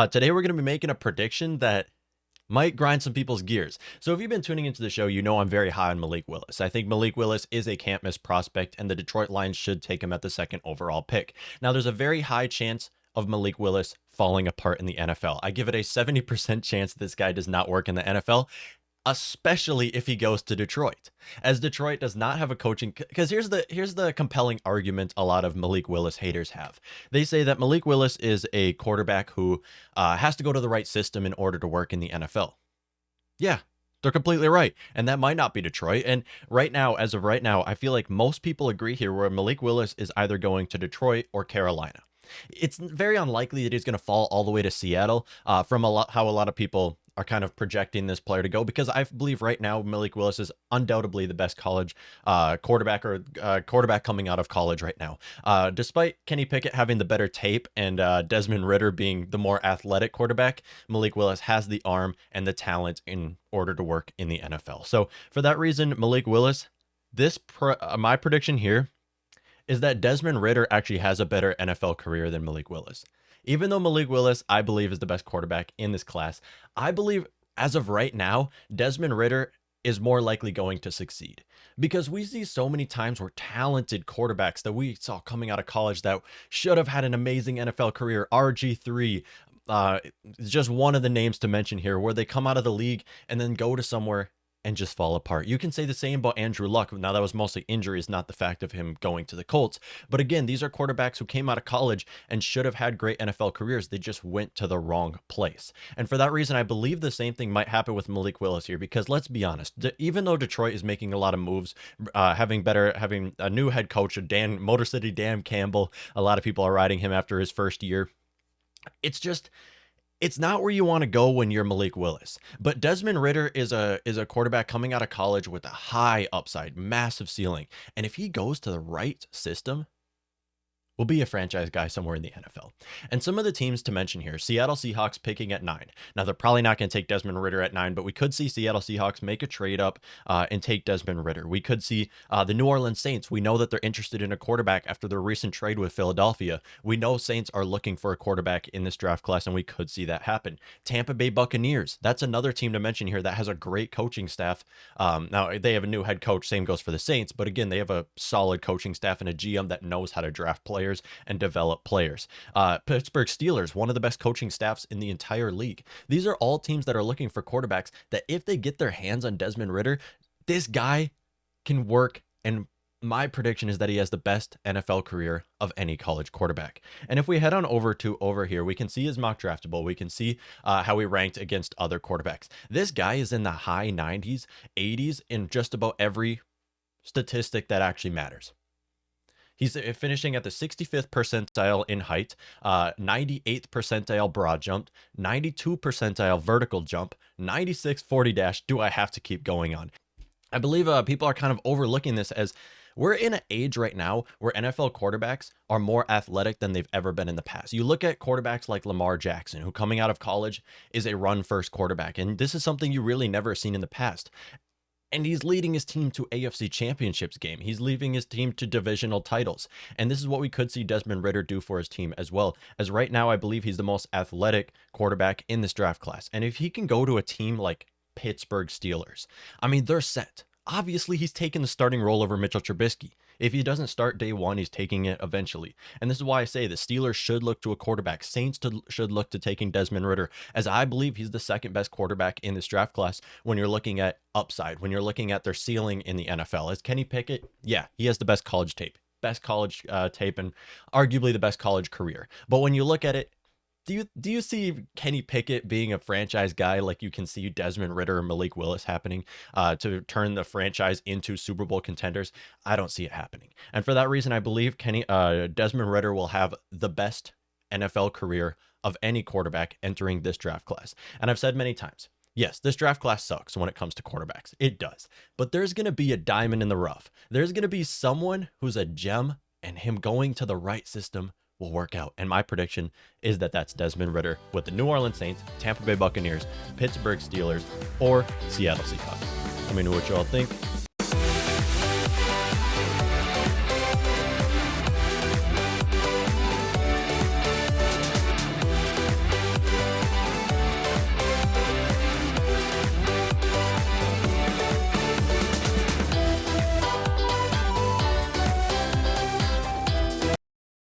Today we're going to be making a prediction that might grind some people's gears. So if you've been tuning into the show, you know I'm very high on Malik Willis. I think Malik Willis is a can't miss prospect, and the Detroit Lions should take him at the second overall pick. Now, there's a very high chance of Malik Willis falling apart in the NFL. I give it a 70% chance this guy does not work in the NFL, especially if he goes to Detroit, as Detroit does not have a coaching. Because here's the compelling argument a lot of Malik Willis haters have. They say that Malik Willis is a quarterback who has to go to the right system in order to work in the NFL. Yeah, they're completely right, and that might not be Detroit. And right now, as of right now, I feel like most people agree here where Malik Willis is either going to Detroit or Carolina. It's very unlikely that he's going to fall all the way to Seattle, from how a lot of people are kind of projecting this player to go, because I believe right now Malik Willis is undoubtedly the best college quarterback coming out of college right now. Despite Kenny Pickett having the better tape and Desmond Ridder being the more athletic quarterback, Malik Willis has the arm and the talent in order to work in the NFL. So for that reason, Malik Willis, my prediction here is that Desmond Ridder actually has a better NFL career than Malik Willis. Even though Malik Willis, I believe, is the best quarterback in this class, I believe as of right now, Desmond Ridder is more likely going to succeed, because we see so many times where talented quarterbacks that we saw coming out of college that should have had an amazing NFL career, RG3, just one of the names to mention here, where they come out of the league and then go to somewhere and just fall apart. You can say the same about Andrew Luck. Now, that was mostly injuries, not the fact of him going to the Colts. But again, these are quarterbacks who came out of college and should have had great NFL careers. They just went to the wrong place. And for that reason, I believe the same thing might happen with Malik Willis here, because let's be honest, even though Detroit is making a lot of moves, having a new head coach, Motor City Dan Campbell, a lot of people are riding him after his first year. It's not where you want to go when you're Malik Willis. But Desmond Ridder is a quarterback coming out of college with a high upside, massive ceiling. And if he goes to the right system, will be a franchise guy somewhere in the NFL. And some of the teams to mention here: Seattle Seahawks picking at 9. Now, they're probably not going to take Desmond Ridder at 9, but we could see Seattle Seahawks make a trade up and take Desmond Ridder. We could see the New Orleans Saints. We know that they're interested in a quarterback after their recent trade with Philadelphia. We know Saints are looking for a quarterback in this draft class, and we could see that happen. Tampa Bay Buccaneers. That's another team to mention here that has a great coaching staff. Now, they have a new head coach. Same goes for the Saints. But again, they have a solid coaching staff and a GM that knows how to draft players and develop players. Pittsburgh Steelers, one of the best coaching staffs in the entire league. These are all teams that are looking for quarterbacks that, if they get their hands on Desmond Ridder, this guy can work. And my prediction is that he has the best NFL career of any college quarterback. And if we head on over here, we can see his mock draftable. We can see how he ranked against other quarterbacks. This guy is in the high 90s, 80s in just about every statistic that actually matters. He's finishing at the 65th percentile in height, 98th percentile broad jump, 92 percentile vertical jump, 96 40 dash. Do I have to keep going on? I believe people are kind of overlooking this, as we're in an age right now where NFL quarterbacks are more athletic than they've ever been in the past. You look at quarterbacks like Lamar Jackson, who coming out of college is a run-first quarterback, and this is something you really never seen in the past. And he's leading his team to AFC championships game. He's leading his team to divisional titles. And this is what we could see Desmond Ridder do for his team as well. As right now, I believe he's the most athletic quarterback in this draft class. And if he can go to a team like Pittsburgh Steelers, I mean, they're set. Obviously, he's taking the starting role over Mitchell Trubisky. If he doesn't start day one, he's taking it eventually. And this is why I say the Steelers should look to a quarterback. Saints should look to taking Desmond Ridder, as I believe he's the second best quarterback in this draft class when you're looking at upside, when you're looking at their ceiling in the NFL. As Kenny Pickett, yeah, he has the best college tape, and arguably the best college career. But when you look at it, do you see Kenny Pickett being a franchise guy like you can see Desmond Ridder and Malik Willis happening to turn the franchise into Super Bowl contenders? I don't see it happening. And for that reason, I believe Desmond Ridder will have the best NFL career of any quarterback entering this draft class. And I've said many times, yes, this draft class sucks when it comes to quarterbacks. It does. But there's going to be a diamond in the rough. There's going to be someone who's a gem, and him going to the right system will work out. And my prediction is that that's Desmond Ridder with the New Orleans Saints, Tampa Bay Buccaneers, Pittsburgh Steelers, or Seattle Seahawks. Let me know what you all think.